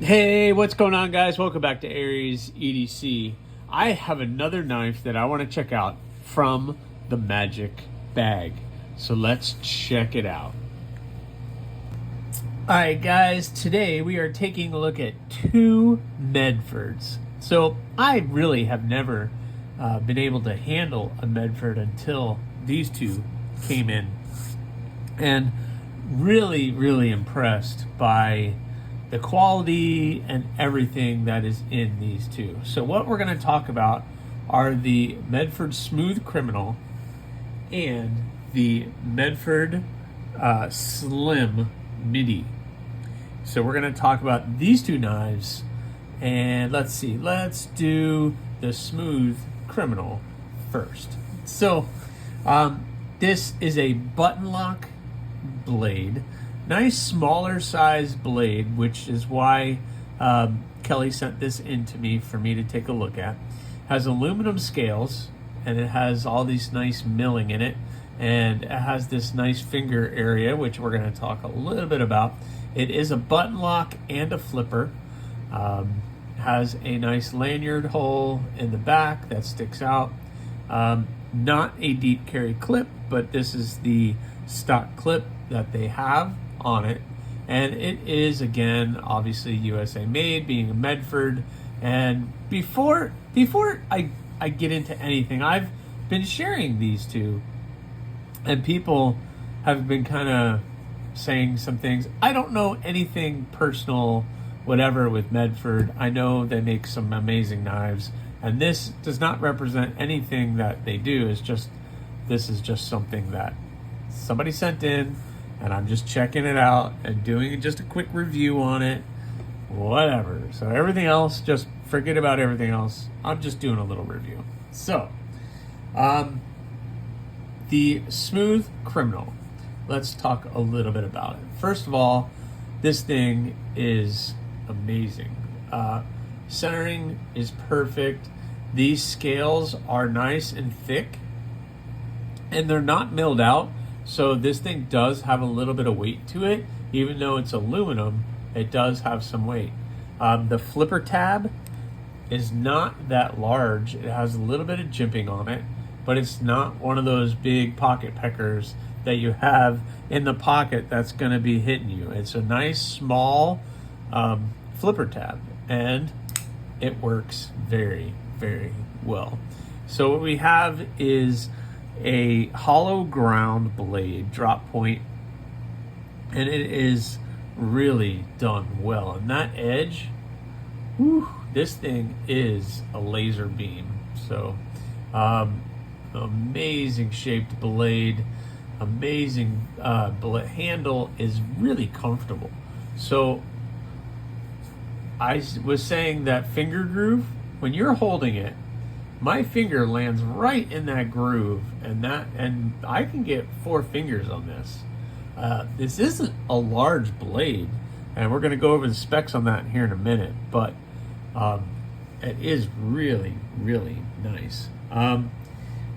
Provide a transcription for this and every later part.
Hey, what's going on, guys? Welcome back to AriesEDC. I have another knife that I want to check out from the Magic Bag. So let's check it out. Alright guys, today we are taking a look at two Medfords. So I really have never been able to handle a Medford until these two came in. And really impressed by the quality and everything that is in these two. So what we're going to talk about are the Medford Smooth Criminal and the Medford Slim Midi. So we're going to talk about these two knives, and let's do the Smooth Criminal first. So this is a button lock blade. Nice smaller size blade, which is why Kelly sent this in to me for me to take a look at. Has aluminum scales, and it has all these nice milling in it, and it has this nice finger area, which we're going to talk a little bit about. It is a button lock and a flipper. Has a nice lanyard hole in the back that sticks out. Not a deep carry clip, but this is the stock clip that they have on it, and it is, again, obviously USA made, being a Medford. And before I get into anything, I've been sharing these two, and people have been kind of saying some things. I don't know anything personal whatever with Medford. I know they make some amazing knives, and this does not represent anything that they do. This is just something that somebody sent in, and I'm just checking it out and doing just a quick review on it, whatever. So everything else, just forget about everything else. I'm just doing a little review. So, the Smooth Criminal. Let's talk a little bit about it. First of all, this thing is amazing. Centering is perfect. These scales are nice and thick, and they're not milled out. So this thing does have a little bit of weight to it. Even though it's aluminum, it does have some weight. The flipper tab is not that large. It has a little bit of jimping on it, but it's not one of those big pocket peckers that you have in the pocket that's going to be hitting you. It's a nice small flipper tab, and it works very well. So what we have is a hollow ground blade, drop point, and it is really done well. And that edge, whew, this thing is a laser beam. So amazing shaped blade, amazing handle is really comfortable. So I was saying that finger groove, when you're holding it, my finger lands right in that groove, and I can get 4 fingers on this. This isn't a large blade, and we're going to go over the specs on that here in a minute, but it is really nice.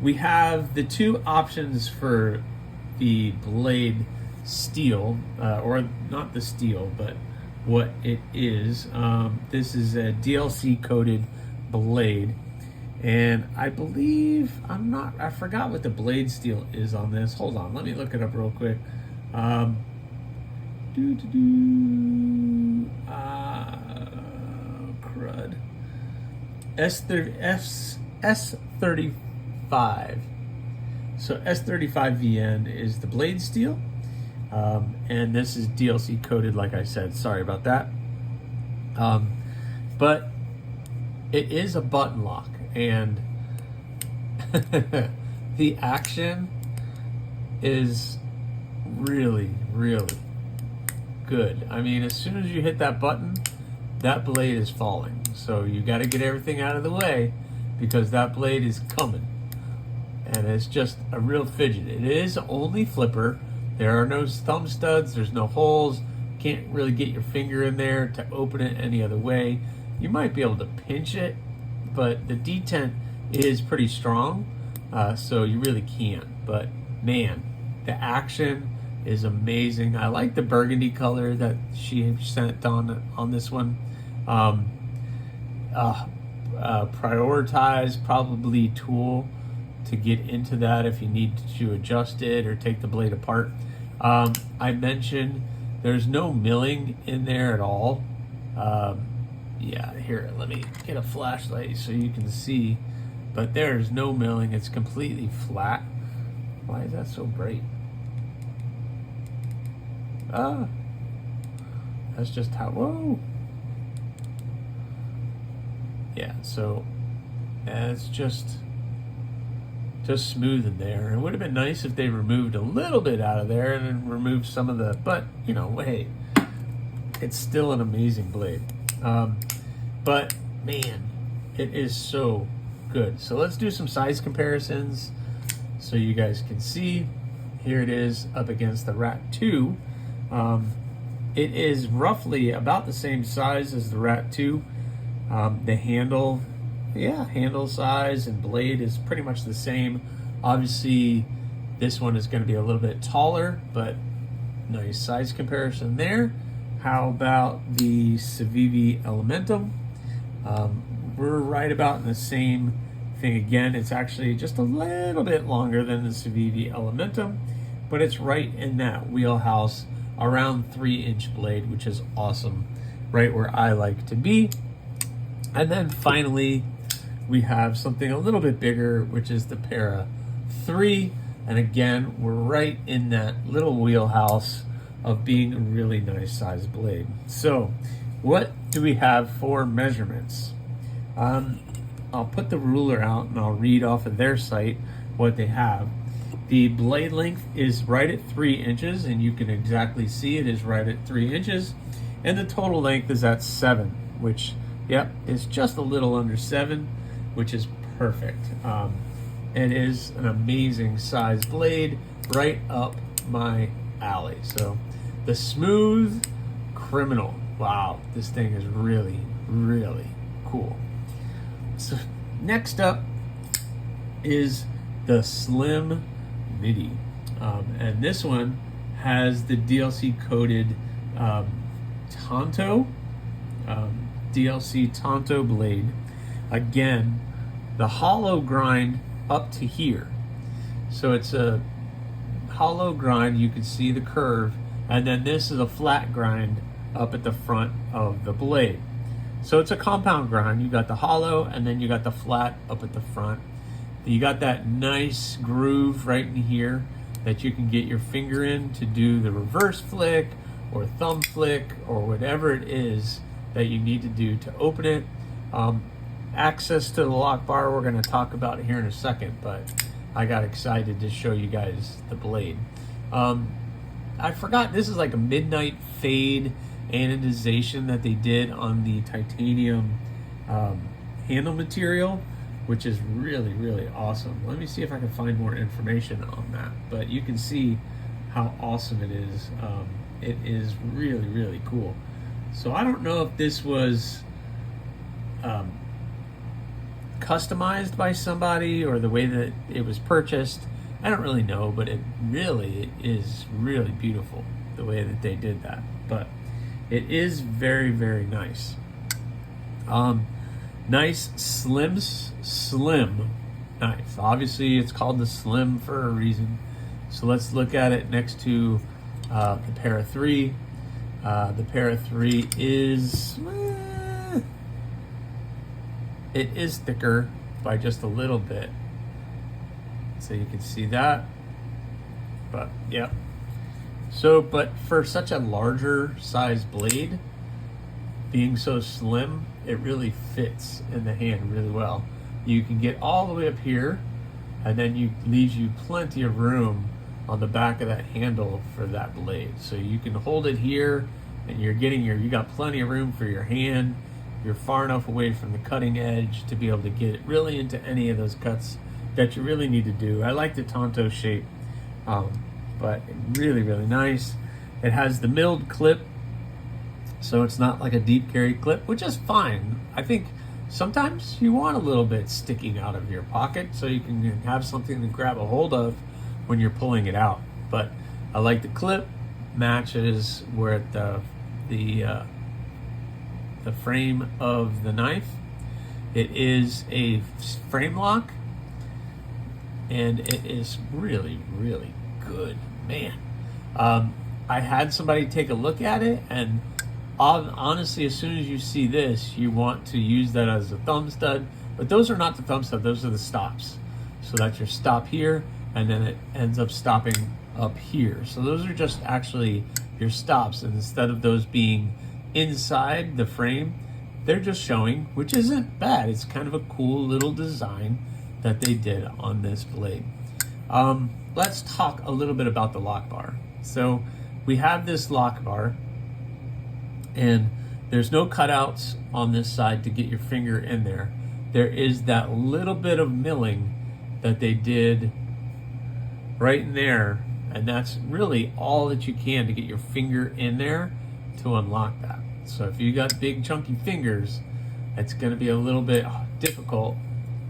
We have the two options for the blade steel, or not the steel, but what it is. This is a DLC coated blade. And I believe, I forgot what the blade steel is on this. Hold on, let me look it up real quick. Crud. S35. So S35VN is the blade steel. And this is DLC coated, like I said. Sorry about that. But it is a button lock. And the action is really good. I mean, as soon as you hit that button, that blade is falling. So you got to get everything out of the way, because that blade is coming. And it's just a real fidget. It is only flipper. There are no thumb studs. There's no holes. Can't really get your finger in there to open it any other way. You might be able to pinch it, but the detent is pretty strong, so you really can't. But man, the action is amazing. I like the burgundy color that she sent on this one. Prioritize probably tool to get into that if you need to adjust it or take the blade apart. I mentioned there's no milling in there at all. Yeah, here, let me get a flashlight so you can see, but there's no milling. It's completely flat. Why is that so bright? That's just how, whoa. Yeah, so it's just smooth in there. It would have been nice if they removed a little bit out of there and then removed some of the, but you know, hey, it's still an amazing blade. But man, it is so good. So let's do some size comparisons so you guys can see. Here it is up against the Rat 2. It is roughly about the same size as the Rat 2. The handle, handle size and blade is pretty much the same. Obviously, this one is going to be a little bit taller, but nice size comparison there. How about the Civivi Elementum? We're right about in the same thing again. It's actually just a little bit longer than the Civivi Elementum, but it's right in that wheelhouse, around 3-inch blade, which is awesome, right where I like to be. And then finally, we have something a little bit bigger, which is the Para 3. And again, we're right in that little wheelhouse of being a really nice sized blade. So what do we have for measurements? I'll put the ruler out and I'll read off of their site what they have. The blade length is right at 3 inches, and you can exactly see it is right at 3 inches. And the total length is at 7, which, yep, is just a little under 7, which is perfect. It is an amazing size blade, right up my alley. So the Smooth Criminal. Wow, this thing is really, really cool. So next up is the Slim Midi. And this one has the DLC coated Tonto, DLC Tonto blade. Again, the hollow grind up to here. So it's a hollow grind, you can see the curve, and then this is a flat grind up at the front of the blade. So it's a compound grind. You got the hollow and then you got the flat up at the front. You got that nice groove right in here that you can get your finger in to do the reverse flick or thumb flick or whatever it is that you need to do to open it. Access to the lock bar we're going to talk about here in a second, but I got excited to show you guys the blade. I forgot, this is like a midnight fade anodization that they did on the titanium handle material, which is really, really awesome. Let me see if I can find more information on that, but you can see how awesome it is. It is really, really cool. So I don't know if this was customized by somebody or the way that it was purchased. I don't really know, but it really is really beautiful the way that they did that. But it is very, very nice. Nice slim. Nice. Obviously, it's called the Slim for a reason. So let's look at it next to the Para 3. The Para 3 is it is thicker by just a little bit, so you can see that. But yeah. So, but for such a larger size blade, being so slim, it really fits in the hand really well. You can get all the way up here, and then you leaves you plenty of room on the back of that handle for that blade. So you can hold it here, and you got plenty of room for your hand. You're far enough away from the cutting edge to be able to get it really into any of those cuts that you really need to do. I like the Tonto shape, but really, really nice. It has the milled clip, so it's not like a deep carry clip, which is fine. I think sometimes you want a little bit sticking out of your pocket so you can have something to grab a hold of when you're pulling it out. But I like the clip, matches where the the frame of the knife. It is a frame lock, and it is really, really good, man. I had somebody take a look at it, and honestly, as soon as you see this, you want to use that as a thumb stud, but those are not the thumb stud, those are the stops. So that's your stop here, and then it ends up stopping up here. So those are just actually your stops, and instead of those being inside the frame, they're just showing, which isn't bad. It's kind of a cool little design that they did on this blade. Let's talk a little bit about the lock bar. So we have this lock bar, and there's no cutouts on this side to get your finger in there. There is that little bit of milling that they did right in there, and that's really all that you can to get your finger in there to unlock that. So if you got big chunky fingers, it's going to be a little bit difficult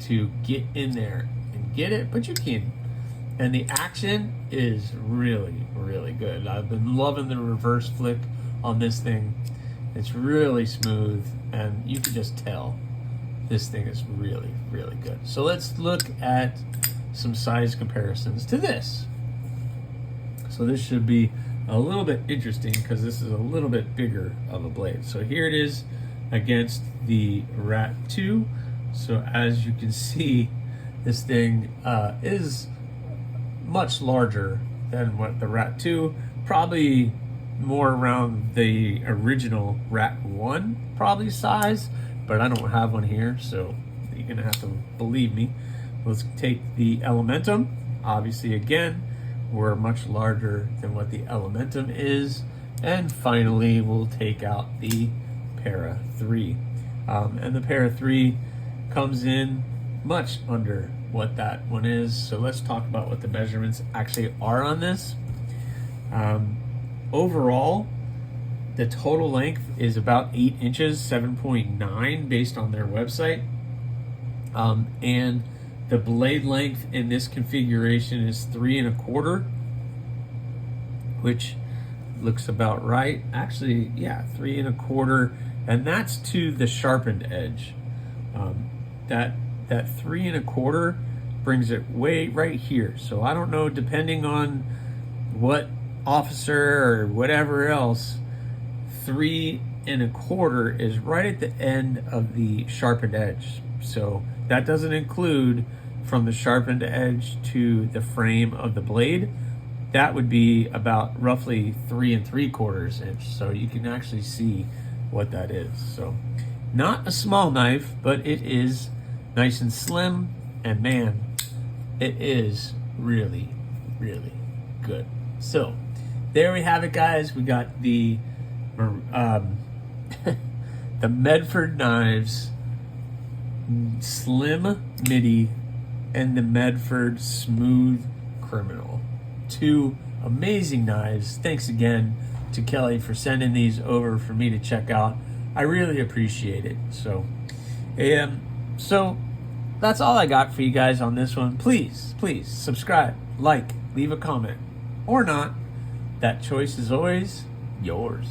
to get in there and get it, but you can. And the action is really, really good. I've been loving the reverse flick on this thing. It's really smooth, and you can just tell this thing is really, really good. So let's look at some size comparisons to this. So this should be a little bit interesting because this is a little bit bigger of a blade. So here it is against the Rat 2. So as you can see, this thing is much larger than what the Rat 2, probably more around the original Rat 1 probably size, but I don't have one here, so you're gonna have to believe me. Let's take the Elementum. Obviously, again, we're much larger than what the Elementum is. And finally, we'll take out the Para 3. And the Para 3 comes in much under what that one is. So let's talk about what the measurements actually are on this. Overall, the total length is about 8 inches, 7.9 based on their website. And the blade length in this configuration is 3 1/4, which looks about right. Actually, yeah, 3 1/4, and that's to the sharpened edge. That 3 1/4 brings it way right here. So I don't know, depending on what officer or whatever else, 3 1/4 is right at the end of the sharpened edge. So that doesn't include from the sharpened edge to the frame of the blade. That would be about roughly 3 3/4 inch. So you can actually see what that is. So not a small knife, but it is nice and slim, and man, it is really, really good. So there we have it, guys. We got the the Medford knives, Slim Midi, and the Medford Smooth Criminal. 2 amazing knives. Thanks again to Kelly for sending these over for me to check out. I really appreciate it. So that's all I got for you guys on this one. Please subscribe, like, leave a comment, or not. That choice is always yours.